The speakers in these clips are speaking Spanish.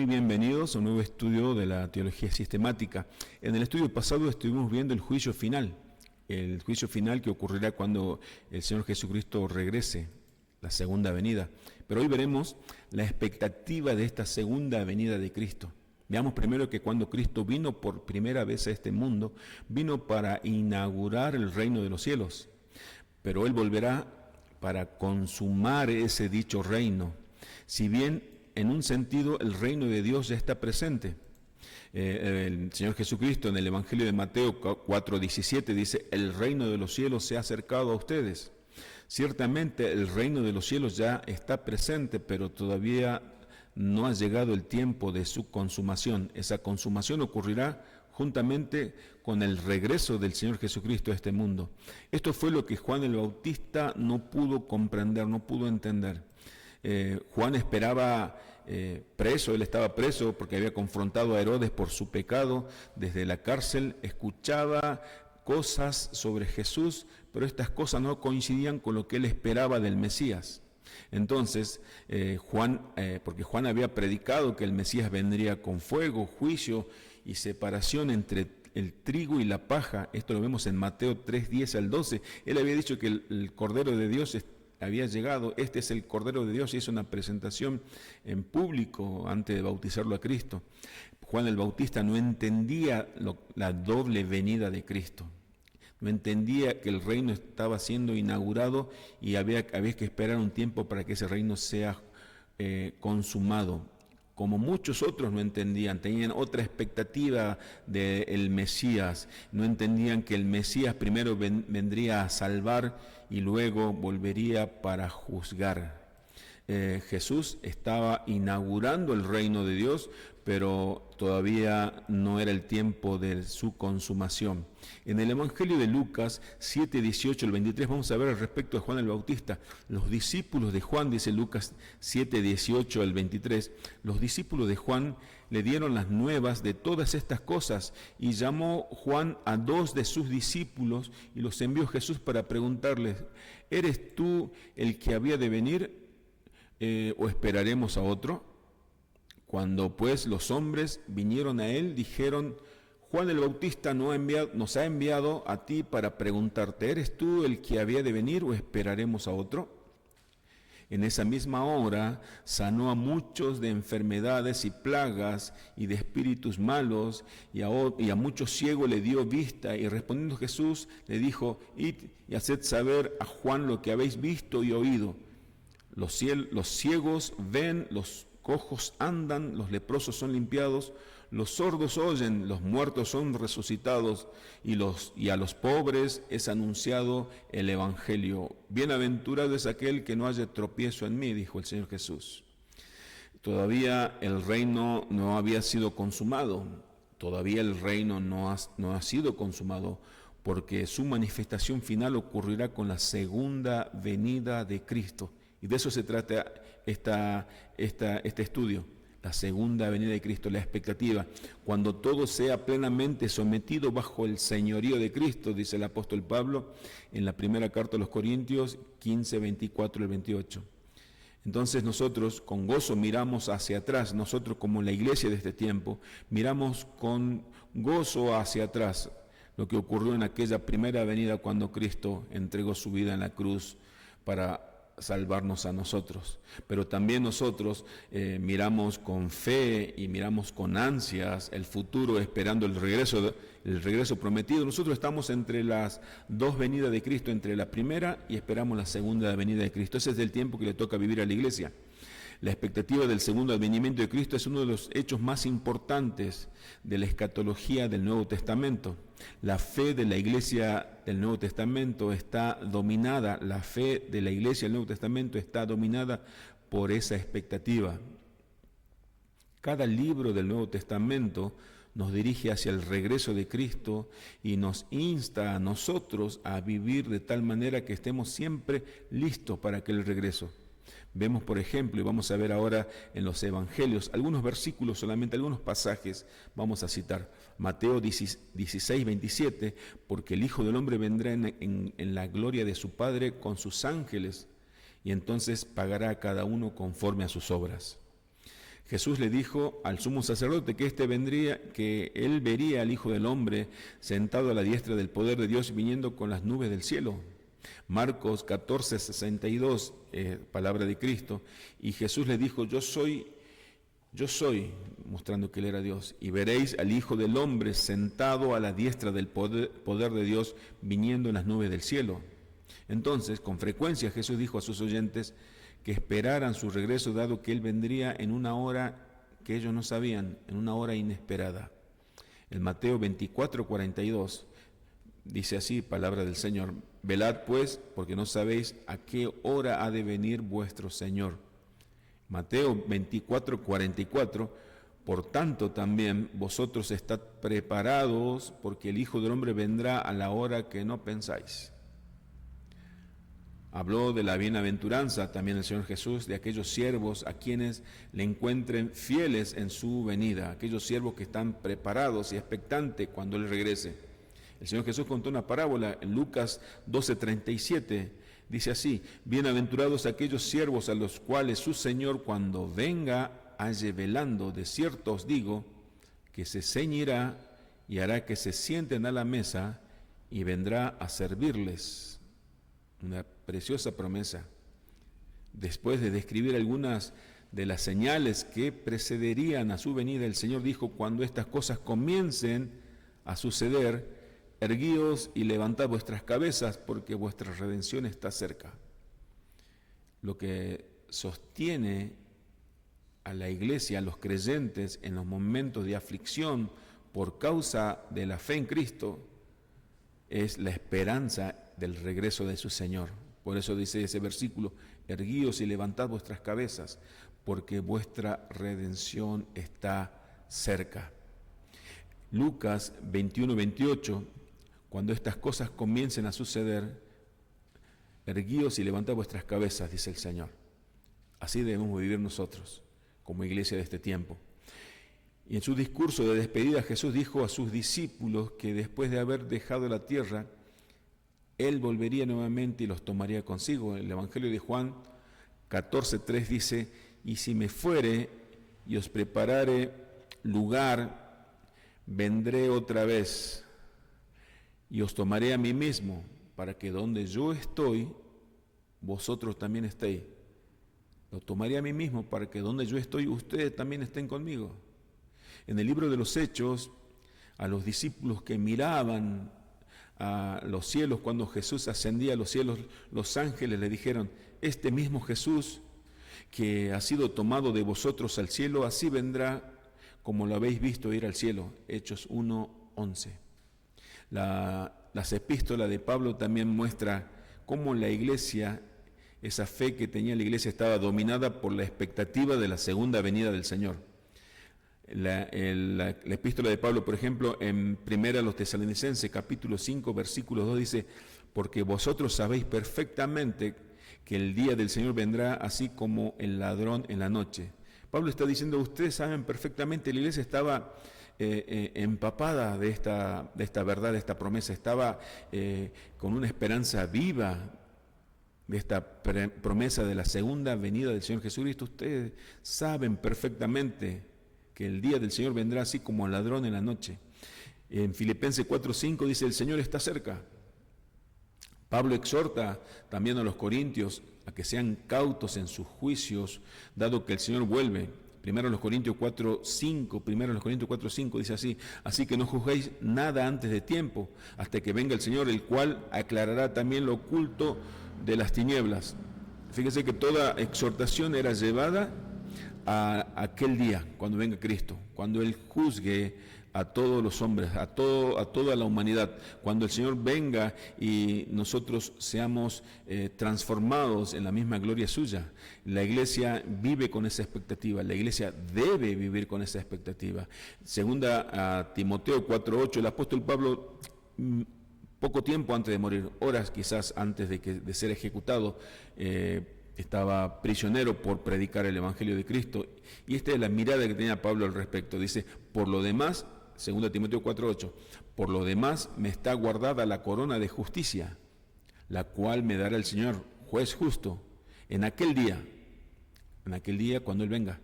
bienvenidos a un nuevo estudio de la teología sistemática. En el estudio pasado estuvimos viendo el juicio final que ocurrirá cuando el Señor Jesucristo regrese, la segunda venida. Pero hoy veremos la expectativa de esta segunda venida de Cristo. Veamos primero que cuando Cristo vino por primera vez a este mundo, vino para inaugurar el reino de los cielos, pero Él volverá para consumar ese dicho reino. Si bien en un sentido el reino de Dios ya está presente. El Señor Jesucristo en el Evangelio de Mateo 4:17 dice: el reino de los cielos se ha acercado a ustedes. Ciertamente el reino de los cielos ya está presente, pero todavía no ha llegado el tiempo de su consumación. Esa consumación ocurrirá juntamente con el regreso del Señor Jesucristo a este mundo. Esto fue lo que Juan el Bautista no pudo comprender, no pudo entender. Juan esperaba preso, él estaba preso porque había confrontado a Herodes por su pecado. Desde la cárcel escuchaba cosas sobre Jesús, pero estas cosas no coincidían con lo que él esperaba del Mesías. Entonces, porque Juan había predicado que el Mesías vendría con fuego, juicio y separación entre el trigo y la paja. Esto lo vemos en Mateo 3:10 al 12. Él había dicho que el Cordero de Dios había llegado, este es el Cordero de Dios, y hizo una presentación en público antes de bautizarlo a Cristo. Juan el Bautista no entendía la doble venida de Cristo. No entendía que el reino estaba siendo inaugurado y había que esperar un tiempo para que ese reino sea consumado. Como muchos otros no entendían, tenían otra expectativa del Mesías, no entendían que el Mesías primero vendría a salvar y luego volvería para juzgar. Jesús estaba inaugurando el reino de Dios, pero todavía no era el tiempo de su consumación. En el Evangelio de Lucas 7:18 al 23 vamos a ver al respecto de Juan el Bautista. Los discípulos de Juan, dice Lucas 7:18 al 23, los discípulos de Juan le dieron las nuevas de todas estas cosas, y llamó Juan a 2 de sus discípulos y los envió Jesús para preguntarles: ¿eres tú el que había de venir o esperaremos a otro? Cuando pues los hombres vinieron a él, dijeron: Juan el Bautista nos ha enviado a ti para preguntarte: ¿eres tú el que había de venir o esperaremos a otro? En esa misma hora sanó a muchos de enfermedades y plagas y de espíritus malos, y a muchos ciegos le dio vista. Y respondiendo Jesús le dijo: id y haced saber a Juan lo que habéis visto y oído. Los ciegos ven, los cojos andan, los leprosos son limpiados, los sordos oyen, los muertos son resucitados, y a los pobres es anunciado el Evangelio. Bienaventurado es aquel que no haya tropiezo en mí, dijo el Señor Jesús. Todavía el reino no había sido consumado, todavía el reino no ha sido consumado, porque su manifestación final ocurrirá con la segunda venida de Cristo. Y de eso se trata este estudio, la segunda venida de Cristo, la expectativa. Cuando todo sea plenamente sometido bajo el señorío de Cristo, dice el apóstol Pablo en la primera carta a los Corintios 15:24 al 28. Entonces nosotros con gozo miramos hacia atrás, nosotros como la iglesia de este tiempo, miramos con gozo hacia atrás lo que ocurrió en aquella primera venida cuando Cristo entregó su vida en la cruz para salvarnos a nosotros. Pero también nosotros miramos con fe y miramos con ansias el futuro, esperando el regreso prometido. Nosotros estamos entre las dos venidas de Cristo, entre la primera y esperamos la segunda venida de Cristo. Ese es el tiempo que le toca vivir a la iglesia. La expectativa del segundo advenimiento de Cristo es uno de los hechos más importantes de la escatología del Nuevo Testamento. La fe de la iglesia del Nuevo Testamento está dominada, por esa expectativa. Cada libro del Nuevo Testamento nos dirige hacia el regreso de Cristo y nos insta a nosotros a vivir de tal manera que estemos siempre listos para aquel regreso. Vemos, por ejemplo, y vamos a ver ahora en los evangelios, algunos versículos solamente, algunos pasajes, vamos a citar. Mateo 16:27, porque el Hijo del Hombre vendrá en la gloria de su Padre con sus ángeles, y entonces pagará a cada uno conforme a sus obras. Jesús le dijo al sumo sacerdote que él vería al Hijo del Hombre sentado a la diestra del poder de Dios viniendo con las nubes del cielo. Marcos 14:62, palabra de Cristo. Y Jesús le dijo, yo soy, mostrando que él era Dios. Y veréis al Hijo del Hombre sentado a la diestra del poder de Dios viniendo en las nubes del cielo. Entonces, con frecuencia Jesús dijo a sus oyentes que esperaran su regreso, dado que él vendría en una hora que ellos no sabían, en una hora inesperada. En Mateo 24:42 dice así, palabra del Señor: velad pues, porque no sabéis a qué hora ha de venir vuestro Señor. Mateo 24:44, por tanto también vosotros estad preparados, porque el Hijo del Hombre vendrá a la hora que no pensáis. Habló de la bienaventuranza también el Señor Jesús, de aquellos siervos a quienes le encuentren fieles en su venida, aquellos siervos que están preparados y expectantes cuando Él regrese. El Señor Jesús contó una parábola en Lucas 12:37, dice así: bienaventurados aquellos siervos a los cuales su Señor cuando venga halle velando, de cierto os digo, que se ceñirá y hará que se sienten a la mesa y vendrá a servirles. Una preciosa promesa. Después de describir algunas de las señales que precederían a su venida, el Señor dijo: cuando estas cosas comiencen a suceder, erguíos y levantad vuestras cabezas, porque vuestra redención está cerca. Lo que sostiene a la iglesia, a los creyentes en los momentos de aflicción por causa de la fe en Cristo, es la esperanza del regreso de su Señor. Por eso dice ese versículo: erguíos y levantad vuestras cabezas, porque vuestra redención está cerca. Lucas 21:28, cuando estas cosas comiencen a suceder, erguíos y levantad vuestras cabezas, dice el Señor. Así debemos vivir nosotros, como iglesia de este tiempo. Y en su discurso de despedida, Jesús dijo a sus discípulos que después de haber dejado la tierra, Él volvería nuevamente y los tomaría consigo. El Evangelio de Juan 14:3 dice: y si me fuere y os preparare lugar, vendré otra vez y os tomaré a mí mismo, para que donde yo estoy, vosotros también estéis. Lo tomaré a mí mismo, para que donde yo estoy, ustedes también estén conmigo. En el libro de los Hechos, a los discípulos que miraban a los cielos cuando Jesús ascendía a los cielos, los ángeles le dijeron: este mismo Jesús que ha sido tomado de vosotros al cielo, así vendrá como lo habéis visto ir al cielo. Hechos 1:11. Las epístolas de Pablo también muestra cómo la iglesia, esa fe que tenía la iglesia, estaba dominada por la expectativa de la segunda venida del Señor. La epístola de Pablo, por ejemplo, en 1 Tesalonicenses, capítulo 5, versículo 2, dice: porque vosotros sabéis perfectamente que el día del Señor vendrá así como el ladrón en la noche. Pablo está diciendo: ustedes saben perfectamente, la iglesia estaba empapada de esta verdad, de esta promesa, estaba con una esperanza viva de esta promesa de la segunda venida del Señor Jesucristo. Ustedes saben perfectamente que el día del Señor vendrá así como el ladrón en la noche. En Filipenses 4:5 dice: el Señor está cerca. Pablo exhorta también a los corintios a que sean cautos en sus juicios, dado que el Señor vuelve. Primero los Corintios 4:5 dice así: así que no juzguéis nada antes de tiempo, hasta que venga el Señor, el cual aclarará también lo oculto de las tinieblas. Fíjese que toda exhortación era llevada a aquel día, cuando venga Cristo, cuando Él juzgue a todos los hombres, a toda la humanidad, cuando el Señor venga y nosotros seamos transformados en la misma gloria suya. La iglesia vive con esa expectativa, la iglesia debe vivir con esa expectativa. Segunda a Timoteo 4:8, el apóstol Pablo, poco tiempo antes de morir, horas quizás antes de ser ejecutado, estaba prisionero por predicar el Evangelio de Cristo, y esta es la mirada que tenía Pablo al respecto. Dice: por lo demás, 2 Timoteo 4:8, por lo demás me está guardada la corona de justicia, la cual me dará el Señor, juez justo, en aquel día cuando Él venga.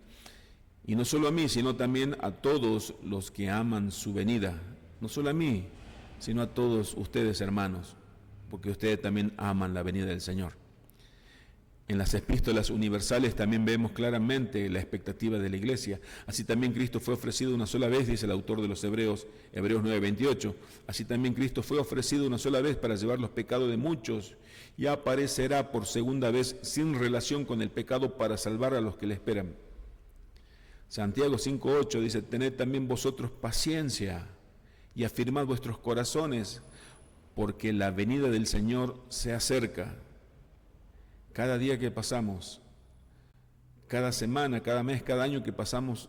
Y no solo a mí, sino también a todos los que aman su venida. No solo a mí, sino a todos ustedes, hermanos, porque ustedes también aman la venida del Señor. En las epístolas universales también vemos claramente la expectativa de la iglesia. Así también Cristo fue ofrecido una sola vez, dice el autor de los Hebreos 9:28. Así también Cristo fue ofrecido una sola vez para llevar los pecados de muchos y aparecerá por segunda vez sin relación con el pecado para salvar a los que le esperan. Santiago 5:8 dice: tened también vosotros paciencia y afirmad vuestros corazones, porque la venida del Señor se acerca. Cada día que pasamos, cada semana, cada mes, cada año que pasamos,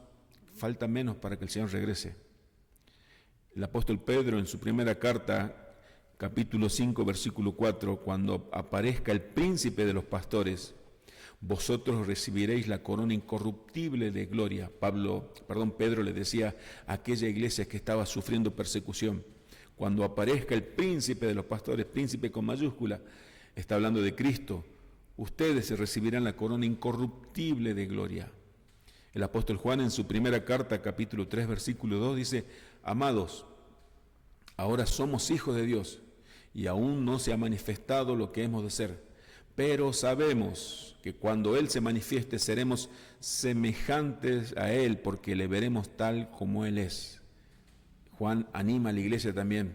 falta menos para que el Señor regrese. El apóstol Pedro, en su primera carta, capítulo 5, versículo 4, cuando aparezca el príncipe de los pastores, vosotros recibiréis la corona incorruptible de gloria. Pedro le decía a aquella iglesia que estaba sufriendo persecución: cuando aparezca el príncipe de los pastores, príncipe con mayúscula, está hablando de Cristo, ustedes recibirán la corona incorruptible de gloria. El apóstol Juan, en su primera carta, capítulo 3, versículo 2, dice: amados, ahora somos hijos de Dios y aún no se ha manifestado lo que hemos de ser, pero sabemos que cuando Él se manifieste seremos semejantes a Él, porque le veremos tal como Él es. Juan anima a la iglesia también,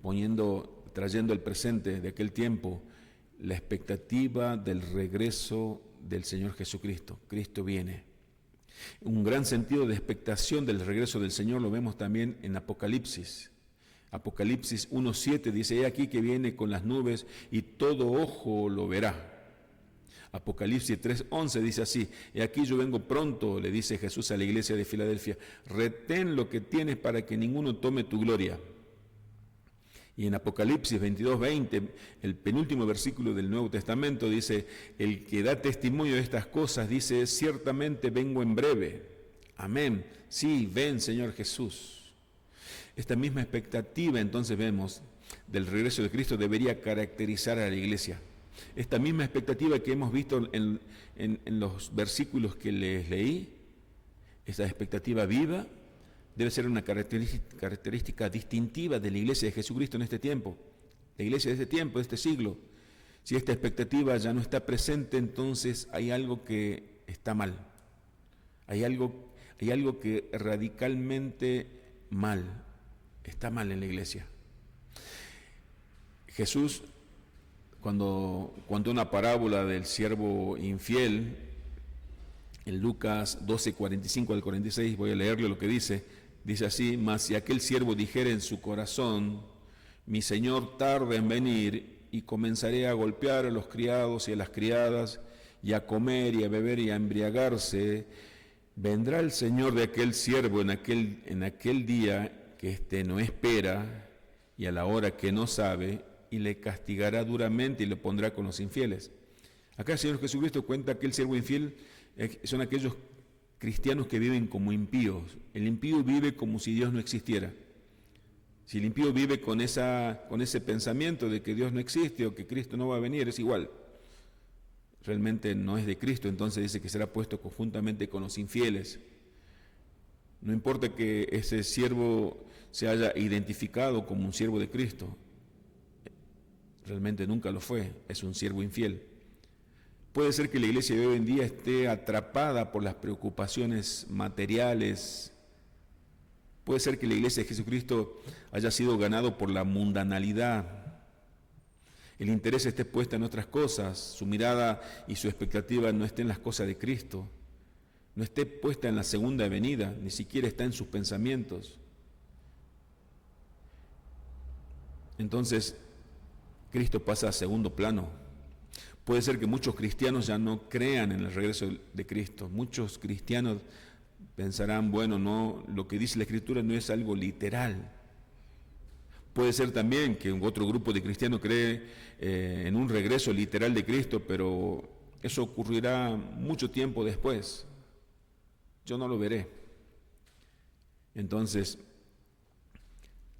trayendo el presente de aquel tiempo, la expectativa del regreso del Señor Jesucristo. Cristo viene. Un gran sentido de expectación del regreso del Señor lo vemos también en Apocalipsis. Apocalipsis 1:7 dice: he aquí que viene con las nubes y todo ojo lo verá. Apocalipsis 3:11 dice así: he aquí yo vengo pronto, le dice Jesús a la iglesia de Filadelfia, retén lo que tienes para que ninguno tome tu gloria. Y en Apocalipsis 22:20, el penúltimo versículo del Nuevo Testamento, dice: el que da testimonio de estas cosas dice: ciertamente vengo en breve. Amén. Sí, ven, Señor Jesús. Esta misma expectativa, entonces, vemos del regreso de Cristo debería caracterizar a la iglesia. Esta misma expectativa que hemos visto en los versículos que les leí, esta expectativa viva, debe ser una característica distintiva de la iglesia de Jesucristo en este tiempo, la iglesia de este tiempo, de este siglo. Si esta expectativa ya no está presente, entonces hay algo que está mal. Hay algo que radicalmente mal, está mal en la iglesia. Jesús, cuando contó una parábola del siervo infiel, en Lucas 12:45 al 46, voy a leerle lo que dice. Dice así: mas si aquel siervo dijere en su corazón: mi señor tarda en venir, y comenzaré a golpear a los criados y a las criadas, y a comer y a beber y a embriagarse, vendrá el señor de aquel siervo en aquel día que éste no espera, y a la hora que no sabe, y le castigará duramente y le pondrá con los infieles. Acá el Señor Jesucristo cuenta que el siervo infiel son aquellos cristianos que viven como impíos. El impío vive como si Dios no existiera. Si el impío vive con ese pensamiento de que Dios no existe o que Cristo no va a venir, es igual. Realmente no es de Cristo, entonces dice que será puesto conjuntamente con los infieles. No importa que ese siervo se haya identificado como un siervo de Cristo, realmente nunca lo fue, es un siervo infiel. Puede ser que la iglesia de hoy en día esté atrapada por las preocupaciones materiales. Puede ser que la iglesia de Jesucristo haya sido ganado por la mundanalidad. El interés esté puesto en otras cosas, su mirada y su expectativa no esté en las cosas de Cristo, no esté puesta en la segunda venida, ni siquiera está en sus pensamientos. Entonces, Cristo pasa a segundo plano. Puede ser que muchos cristianos ya no crean en el regreso de Cristo. Muchos cristianos pensarán: bueno, no, lo que dice la Escritura no es algo literal. Puede ser también que otro grupo de cristianos cree en un regreso literal de Cristo, pero eso ocurrirá mucho tiempo después. Yo no lo veré. Entonces,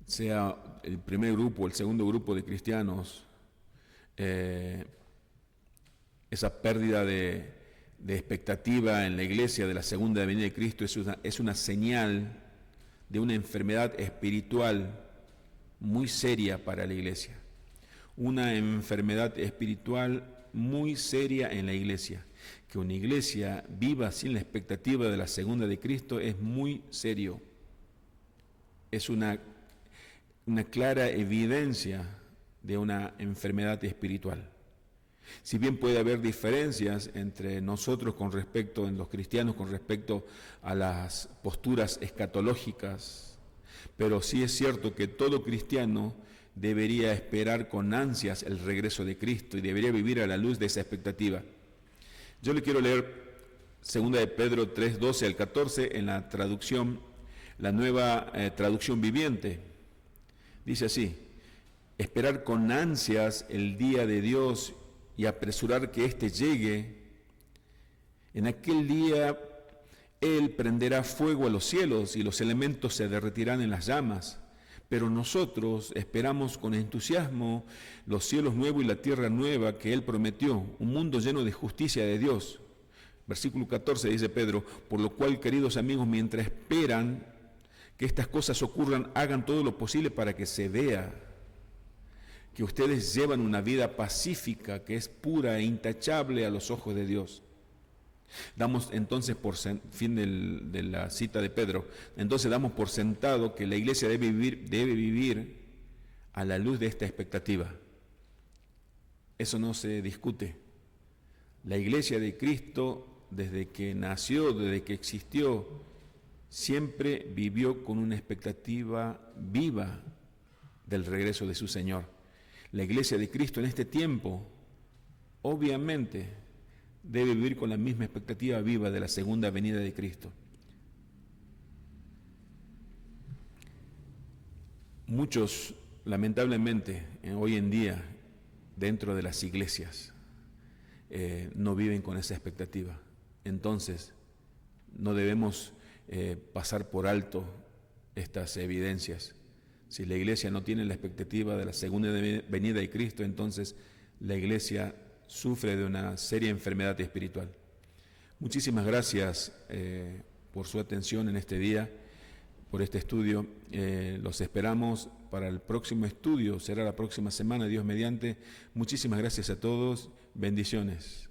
sea el primer grupo o el segundo grupo de cristianos, esa pérdida de de expectativa en la iglesia de la segunda venida de Cristo es una señal de una enfermedad espiritual muy seria para la iglesia. Una enfermedad espiritual muy seria en la iglesia. Que una iglesia viva sin la expectativa de la segunda de Cristo es muy serio. Es una clara evidencia de una enfermedad espiritual. Si bien puede haber diferencias entre nosotros en los cristianos con respecto a las posturas escatológicas, pero sí es cierto que todo cristiano debería esperar con ansias el regreso de Cristo y debería vivir a la luz de esa expectativa. Yo le quiero leer 2 de Pedro 3, 12 al 14 en la traducción, la nueva traducción viviente. Dice así: esperar con ansias el día de Dios y apresurar que éste llegue. En aquel día Él prenderá fuego a los cielos y los elementos se derretirán en las llamas. Pero nosotros esperamos con entusiasmo los cielos nuevos y la tierra nueva que Él prometió, un mundo lleno de justicia de Dios. Versículo 14 dice Pedro: por lo cual, queridos amigos, mientras esperan que estas cosas ocurran, hagan todo lo posible para que se vea que ustedes llevan una vida pacífica, que es pura e intachable a los ojos de Dios. Damos entonces fin de la cita de Pedro, entonces damos por sentado que la iglesia debe vivir a la luz de esta expectativa. Eso no se discute. La iglesia de Cristo, desde que nació, desde que existió, siempre vivió con una expectativa viva del regreso de su Señor. La iglesia de Cristo en este tiempo, obviamente, debe vivir con la misma expectativa viva de la segunda venida de Cristo. Muchos, lamentablemente, hoy en día, dentro de las iglesias, no viven con esa expectativa. Entonces, no debemos pasar por alto estas evidencias. Si la iglesia no tiene la expectativa de la segunda venida de Cristo, entonces la iglesia sufre de una seria enfermedad espiritual. Muchísimas gracias por su atención en este día, por este estudio. Los esperamos para el próximo estudio, será la próxima semana, Dios mediante. Muchísimas gracias a todos, bendiciones.